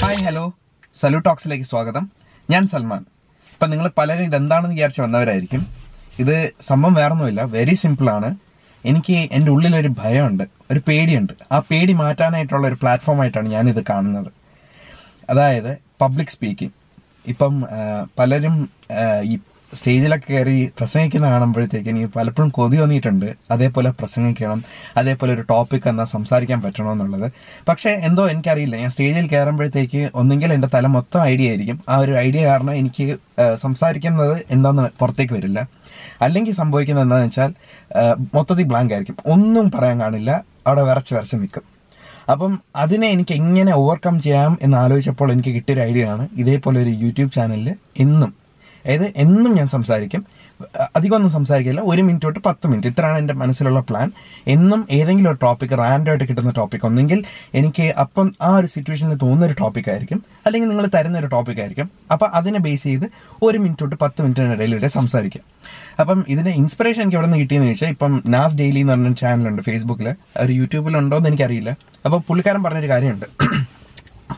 Hi hello സലൂ ടോക്സിലേക്ക് സ്വാഗതം. ഞാൻ സൽമാൻ. ഇപ്പം നിങ്ങൾ പലരും ഇതെന്താണെന്ന് വിചാരിച്ച് വന്നവരായിരിക്കും. ഇത് സംഭവം വേറൊന്നുമില്ല, വെരി സിമ്പിളാണ്. എനിക്ക് എൻ്റെ ഉള്ളിലൊരു ഭയമുണ്ട്, ഒരു പേടിയുണ്ട്. ആ പേടി മാറ്റാനായിട്ടുള്ള ഒരു പ്ലാറ്റ്ഫോമായിട്ടാണ് ഞാനിത് കാണുന്നത്. അതായത് പബ്ലിക് സ്പീക്കിംഗ്. ഇപ്പം പലരും ഈ സ്റ്റേജിലൊക്കെ കയറി പ്രസംഗിക്കുന്ന കാണുമ്പോഴത്തേക്ക് എനിക്ക് പലപ്പോഴും കൊതി തോന്നിയിട്ടുണ്ട്, അതേപോലെ പ്രസംഗിക്കണം, അതേപോലെ ഒരു ടോപ്പിക് എന്നാൽ സംസാരിക്കാൻ പറ്റണമെന്നുള്ളത്. പക്ഷേ എന്തോ എനിക്കറിയില്ല, ഞാൻ സ്റ്റേജിൽ കയറുമ്പോഴത്തേക്ക് ഒന്നെങ്കിൽ എൻ്റെ തല മൊത്തം ഐഡിയ ആയിരിക്കും. ആ ഒരു ഐഡിയ കാരണം എനിക്ക് സംസാരിക്കുന്നത് എന്താണെന്ന് പുറത്തേക്ക് വരില്ല. അല്ലെങ്കിൽ സംഭവിക്കുന്നത് എന്താണെന്ന് വെച്ചാൽ മൊത്തത്തിൽ ബ്ലാങ്ക് ആയിരിക്കും, ഒന്നും പറയാൻ കാണില്ല, അവിടെ വിറച്ച് നിൽക്കും. അപ്പം അതിനെ എനിക്ക് എങ്ങനെ ഓവർകം ചെയ്യാം എന്ന് ആലോചിച്ചപ്പോൾ എനിക്ക് കിട്ടിയൊരു ഐഡിയ ആണ് ഇതേപോലെ ഒരു യൂട്യൂബ് ചാനലിൽ എന്നും ഞാൻ സംസാരിക്കും. അധികമൊന്നും സംസാരിക്കില്ല, 1 മിനിറ്റ് തൊട്ട് 10 മിനിറ്റ്, ഇത്രയാണ് എൻ്റെ മനസ്സിലുള്ള പ്ലാൻ. എന്നും ഏതെങ്കിലും ഒരു ടോപ്പിക്, റാൻഡമായിട്ട് കിട്ടുന്ന ടോപ്പിക്, ഒന്നെങ്കിൽ എനിക്ക് അപ്പം ആ ഒരു സിറ്റുവേഷനിൽ തോന്നുന്നൊരു ടോപ്പിക് ആയിരിക്കും, അല്ലെങ്കിൽ നിങ്ങൾ തരുന്നൊരു ടോപ്പിക് ആയിരിക്കും. അപ്പം അതിനെ ബേസ് ചെയ്ത് 1 മിനിറ്റ് തൊട്ട് 10 മിനിറ്റിനിടയിൽ ഇവിടെ സംസാരിക്കാം. അപ്പം ഇതിൻ്റെ ഇൻസ്പിറേഷൻ എനിക്ക് എവിടെ നിന്ന് കിട്ടിയെന്ന് ചോദിച്ചാൽ, ഇപ്പം നാസ് ഡെയിലി എന്ന് പറഞ്ഞൊരു ചാനലുണ്ട് ഫേസ്ബുക്കിൽ, ഒരു യൂട്യൂബിലുണ്ടോ എന്ന് എനിക്കറിയില്ല. അപ്പോൾ പുള്ളിക്കാരൻ പറഞ്ഞൊരു കാര്യമുണ്ട്.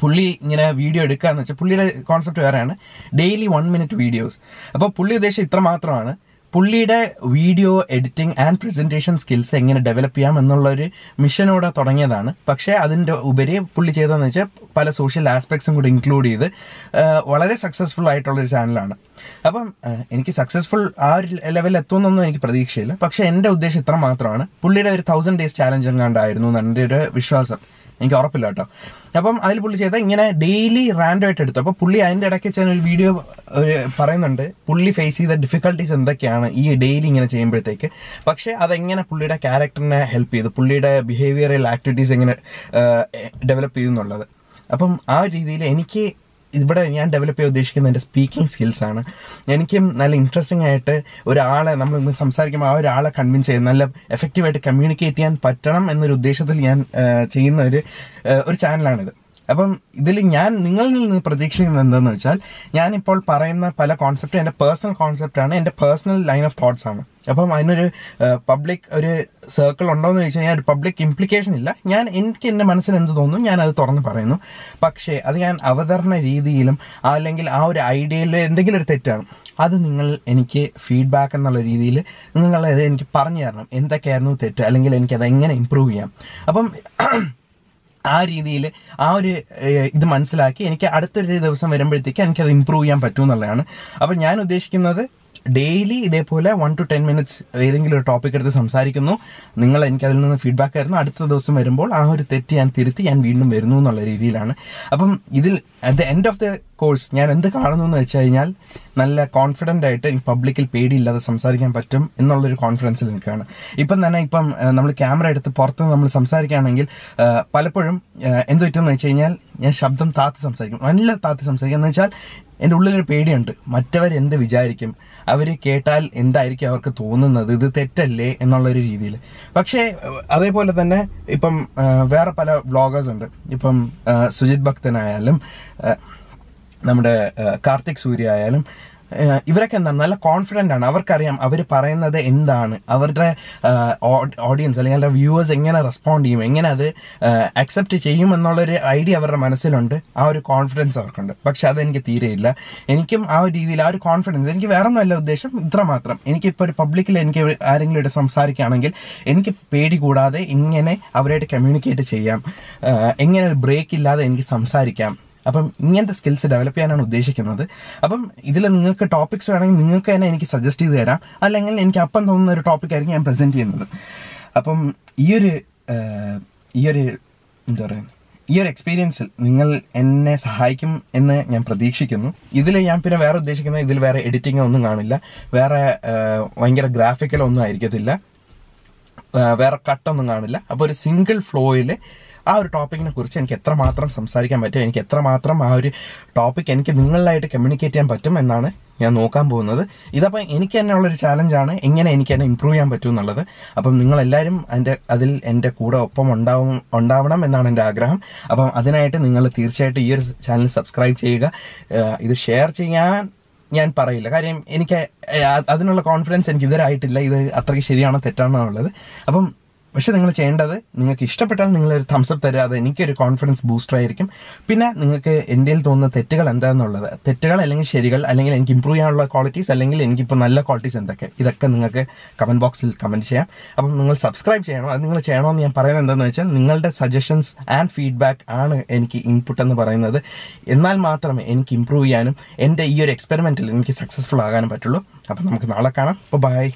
പുള്ളി ഇങ്ങനെ വീഡിയോ എടുക്കുക എന്ന് വെച്ചാൽ പുള്ളിയുടെ കോൺസെപ്റ്റ് വേറെയാണ്, ഡെയിലി 1 മിനിറ്റ് വീഡിയോസ്. അപ്പോൾ പുള്ളി ഉദ്ദേശം ഇത്ര മാത്രമാണ്, പുള്ളിയുടെ video editing and presentation skills എങ്ങനെ ഡെവലപ്പ് ചെയ്യാം എന്നുള്ളൊരു മിഷനോടെ തുടങ്ങിയതാണ്. പക്ഷേ അതിൻ്റെ ഉപരി പുള്ളി ചെയ്തതെന്ന് വെച്ചാൽ പല സോഷ്യൽ ആസ്പെക്ട്സും കൂടി ഇൻക്ലൂഡ് ചെയ്ത് വളരെ സക്സസ്ഫുൾ ആയിട്ടുള്ളൊരു ചാനലാണ്. അപ്പം എനിക്ക് സക്സസ്ഫുൾ ആ ഒരു ലെവലിൽ എത്തുമെന്നൊന്നും എനിക്ക് പ്രതീക്ഷയില്ല. പക്ഷേ എൻ്റെ ഉദ്ദേശം ഇത്ര മാത്രമാണ്. പുള്ളിയുടെ ഒരു 1000 days ചാലഞ്ച് എങ്ങാണ്ടായിരുന്നു എൻ്റെ ഒരു വിശ്വാസം, എനിക്ക് ഉറപ്പില്ല കേട്ടോ. അപ്പം അതിൽ പുള്ളി ചെയ്ത ഇങ്ങനെ ഡെയിലി റാൻഡമായിട്ട് എടുത്തു. അപ്പോൾ പുള്ളി അതിൻ്റെ ഇടയ്ക്ക് വെച്ചാൽ ഒരു വീഡിയോ പറയുന്നുണ്ട്, പുള്ളി ഫേസ് ചെയ്ത ഡിഫിക്കൽട്ടീസ് എന്തൊക്കെയാണ് ഈ ഡെയിലി ഇങ്ങനെ ചെയ്യുമ്പോഴത്തേക്ക്. പക്ഷേ അതെങ്ങനെ പുള്ളിയുടെ ക്യാരക്ടറിനെ ഹെൽപ്പ് ചെയ്തു, പുള്ളിയുടെ ബിഹേവിയറൽ ആക്ടിവിറ്റീസ് എങ്ങനെ ഡെവലപ്പ് ചെയ്തു എന്നുള്ളത്. അപ്പം ആ ഒരു രീതിയിൽ എനിക്ക് ഇവിടെ ഞാൻ ഡെവലപ്പ് ചെയ്യാൻ ഉദ്ദേശിക്കുന്ന എൻ്റെ സ്പീക്കിംഗ് സ്കിൽസാണ്. എനിക്കും നല്ല ഇൻട്രസ്റ്റിംഗ് ആയിട്ട് ഒരാളെ നമ്മൾ സംസാരിക്കുമ്പോൾ ആ ഒരാളെ കൺവിൻസ് ചെയ്ത് നല്ല എഫക്റ്റീവായിട്ട് കമ്മ്യൂണിക്കേറ്റ് ചെയ്യാൻ പറ്റണം എന്നൊരു ഉദ്ദേശത്തിൽ ഞാൻ ചെയ്യുന്ന ഒരു ചാനലാണിത്. അപ്പം ഇതിൽ ഞാൻ നിങ്ങളിൽ നിന്ന് പ്രതീക്ഷിക്കുന്നത് എന്താണെന്ന് വെച്ചാൽ, ഞാനിപ്പോൾ പറയുന്ന പല കോൺസെപ്റ്റും എൻ്റെ പേഴ്സണൽ കോൺസെപ്റ്റാണ്, എൻ്റെ പേഴ്സണൽ ലൈൻ ഓഫ് തോട്ട്സ് ആണ്. അപ്പം അതിനൊരു പബ്ലിക് ഒരു സർക്കിൾ ഉണ്ടോയെന്ന് ചോദിച്ചാൽ ഞാൻ ഒരു പബ്ലിക് ഇംപ്ലിക്കേഷൻ ഇല്ല. എനിക്ക് എൻ്റെ മനസ്സിൽ എന്ത് തോന്നുന്നു ഞാനത് തുറന്ന് പറയുന്നു. പക്ഷേ അത് ഞാൻ അവതരണ രീതിയിലും അല്ലെങ്കിൽ ആ ഒരു ഐഡിയയിൽ എന്തെങ്കിലും ഒരു തെറ്റാണ്, അത് നിങ്ങൾ എനിക്ക് ഫീഡ്ബാക്ക് എന്നുള്ള രീതിയിൽ നിങ്ങളത് എനിക്ക് പറഞ്ഞു തരണം, എന്തൊക്കെയായിരുന്നു തെറ്റ്, അല്ലെങ്കിൽ എനിക്കത് എങ്ങനെ ഇമ്പ്രൂവ് ചെയ്യാം. അപ്പം ആ രീതിയിൽ ആ ഒരു ഇത് മനസ്സിലാക്കി എനിക്ക് അടുത്തൊരു ദിവസം വരുമ്പോഴത്തേക്ക് എനിക്കത് ഇമ്പ്രൂവ് ചെയ്യാൻ പറ്റുമെന്നുള്ളതാണ്. അപ്പം ഞാൻ ഉദ്ദേശിക്കുന്നത് ഡെയിലി ഇതേപോലെ 1 to 10 minutes ഏതെങ്കിലും ഒരു ടോപ്പിക് എടുത്ത് സംസാരിക്കുന്നു, നിങ്ങൾ എനിക്ക് അതിൽ നിന്ന് ഫീഡ്ബാക്ക് ആയിരുന്നു, അടുത്ത ദിവസം വരുമ്പോൾ ആ ഒരു തെറ്റ് ഞാൻ തിരുത്തി ഞാൻ വീണ്ടും വരുന്നു എന്നുള്ള രീതിയിലാണ്. അപ്പം ഇതിൽ at the end of the course ഞാൻ എന്ത് കാണുന്നു എന്ന് വെച്ച് കഴിഞ്ഞാൽ, നല്ല കോൺഫിഡൻ്റ് ആയിട്ട് എനിക്ക് പബ്ലിക്കിൽ പേടിയില്ലാതെ സംസാരിക്കാൻ പറ്റും എന്നുള്ളൊരു കോൺഫിഡൻസിൽ നിൽക്കുകയാണ്. ഇപ്പം നമ്മൾ ക്യാമറ എടുത്ത് പുറത്ത് നമ്മൾ സംസാരിക്കുകയാണെങ്കിൽ പലപ്പോഴും എന്ത് പറ്റുമെന്ന് വെച്ച് കഴിഞ്ഞാൽ, ഞാൻ ശബ്ദം താത്തി സംസാരിക്കും, നല്ല താത്തി സംസാരിക്കും. എന്ന് വെച്ചാൽ എൻ്റെ ഉള്ളിലൊരു പേടിയുണ്ട്, മറ്റവരെന്ത് വിചാരിക്കും, അവർ കേട്ടാൽ എന്തായിരിക്കും അവർക്ക് തോന്നുന്നത്, ഇത് തെറ്റല്ലേ എന്നുള്ളൊരു രീതിയിൽ. പക്ഷേ അതേപോലെ തന്നെ ഇപ്പം വേറെ പല വ്ളോഗേഴ്സ് ഉണ്ട്. ഇപ്പം സുജിത് ഭക്തനായാലും നമ്മുടെ കാർത്തിക് സൂര്യ ആയാലും ഇവരൊക്കെ എന്താണ് നല്ല കോൺഫിഡൻ്റ് ആണ്. അവർക്കറിയാം അവർ പറയുന്നത് എന്താണ്, അവരുടെ ഓഡിയൻസ് അല്ലെങ്കിൽ അവരുടെ വ്യൂവേഴ്സ് എങ്ങനെ റെസ്പോണ്ട് ചെയ്യും, എങ്ങനെ അത് അക്സെപ്റ്റ് ചെയ്യും എന്നുള്ളൊരു ഐഡിയ അവരുടെ മനസ്സിലുണ്ട്, ആ ഒരു കോൺഫിഡൻസ് അവർക്കുണ്ട്. പക്ഷെ അതെനിക്ക് തീരെയില്ല. എനിക്കും ആ ഒരു രീതിയിൽ ആ ഒരു കോൺഫിഡൻസ്, എനിക്ക് വേറെ ഒന്നുമല്ല ഉദ്ദേശം, ഇത്ര മാത്രം. എനിക്കിപ്പോൾ ഒരു പബ്ലിക്കിൽ എനിക്ക് ആരെങ്കിലും ഇവിടെ സംസാരിക്കുകയാണെങ്കിൽ എനിക്ക് പേടി കൂടാതെ എങ്ങനെ അവരായിട്ട് കമ്മ്യൂണിക്കേറ്റ് ചെയ്യാം, എങ്ങനെ ഒരു ബ്രേക്ക് ഇല്ലാതെ എനിക്ക് സംസാരിക്കാം. അപ്പം ഇങ്ങനത്തെ സ്കിൽസ് ഡെവലപ്പ് ചെയ്യാനാണ് ഉദ്ദേശിക്കുന്നത്. അപ്പം ഇതിൽ നിങ്ങൾക്ക് ടോപ്പിക്സ് വേണമെങ്കിൽ നിങ്ങൾക്ക് തന്നെ എനിക്ക് സജസ്റ്റ് ചെയ്ത് തരാം, അല്ലെങ്കിൽ എനിക്ക് അപ്പം തോന്നുന്ന ഒരു ടോപ്പിക് ആയിരിക്കും ഞാൻ പ്രസൻറ്റ് ചെയ്യുന്നത്. അപ്പം ഈ ഒരു എന്താ പറയുക, ഈ ഒരു എക്സ്പീരിയൻസിൽ നിങ്ങൾ എന്നെ സഹായിക്കും എന്ന് ഞാൻ പ്രതീക്ഷിക്കുന്നു. ഇതിൽ ഞാൻ പിന്നെ വേറെ ഉദ്ദേശിക്കുന്നത്, ഇതിൽ വേറെ എഡിറ്റിംഗ് ഒന്നും കാണില്ല, വേറെ ഭയങ്കര ഗ്രാഫിക്കലൊന്നും ആയിരിക്കത്തില്ല, വേറെ കട്ടൊന്നും കാണില്ല. അപ്പോൾ ഒരു സിംഗിൾ ഫ്ലോയിൽ ആ ഒരു ടോപ്പിക്കിനെ കുറിച്ച് എനിക്ക് എത്രമാത്രം സംസാരിക്കാൻ പറ്റും, എനിക്ക് എത്രമാത്രം ആ ഒരു ടോപ്പിക് എനിക്ക് നിങ്ങളിലായിട്ട് കമ്മ്യൂണിക്കേറ്റ് ചെയ്യാൻ പറ്റും എന്നാണ് ഞാൻ നോക്കാൻ പോകുന്നത്. ഇതപ്പം എനിക്ക് തന്നെ ഉള്ളൊരു ചാലഞ്ചാണ്, എങ്ങനെ എനിക്ക് തന്നെ ഇമ്പ്രൂവ് ചെയ്യാൻ പറ്റും എന്നുള്ളത്. അപ്പം നിങ്ങളെല്ലാവരും അതിൽ എൻ്റെ കൂടെ ഒപ്പം ഉണ്ടാവണം എന്നാണ് എൻ്റെ ആഗ്രഹം. അപ്പം അതിനായിട്ട് നിങ്ങൾ തീർച്ചയായിട്ടും ഈ ഒരു ചാനൽ സബ്സ്ക്രൈബ് ചെയ്യുക. ഇത് ഷെയർ ചെയ്യാൻ ഞാൻ പറയില്ല, കാര്യം എനിക്ക് അതിനുള്ള കോൺഫിഡൻസ് എനിക്ക് ഇതുവരെ ആയിട്ടില്ല, ഇത് അത്രയ്ക്ക് ശരിയാണോ തെറ്റാണോ എന്നുള്ളത്. അപ്പം പക്ഷെ നിങ്ങൾ ചെയ്യേണ്ടത്, നിങ്ങൾക്ക് ഇഷ്ടപ്പെട്ടാൽ നിങ്ങളൊരു തംസപ്പ് തരിക. അത് എനിക്കൊരു കോൺഫിഡൻസ് ബൂസ്റ്റർ ആയിരിക്കും. പിന്നെ നിങ്ങൾക്ക് എൻ്റെ തോന്നുന്ന തെറ്റുകൾ എന്താണെന്നുള്ളത്, തെറ്റുകൾ അല്ലെങ്കിൽ ശരികൾ, അല്ലെങ്കിൽ എനിക്ക് ഇമ്പ്രൂവ് ചെയ്യാനുള്ള ക്വാളിറ്റീസ്, അല്ലെങ്കിൽ എനിക്കിപ്പോൾ നല്ല ക്വാളിറ്റീസ് എന്തൊക്കെ, ഇതൊക്കെ നിങ്ങൾക്ക് കമൻറ്റ് ബോക്സിൽ കമൻറ്റ് ചെയ്യാം. അപ്പം നിങ്ങൾ സബ്സ്ക്രൈബ് ചെയ്യണം. അത് നിങ്ങൾ ചെയ്യണമെന്ന് ഞാൻ പറയുന്നത് എന്താണെന്ന് വെച്ചാൽ, നിങ്ങളുടെ സജഷൻസ് ആൻഡ് ഫീഡ്ബാക്ക് ആണ് എനിക്ക് ഇൻപുട്ട് എന്ന് പറയുന്നത്. എന്നാൽ മാത്രമേ എനിക്ക് ഇമ്പ്രൂവ് ചെയ്യാനും എൻ്റെ ഈ ഒരു എക്സ്പെരിമെൻറ്റിൽ എനിക്ക് സക്സസ്ഫുൾ ആകാനും പറ്റുള്ളൂ. അപ്പം നമുക്ക് നാളെ കാണാം. ബൈ.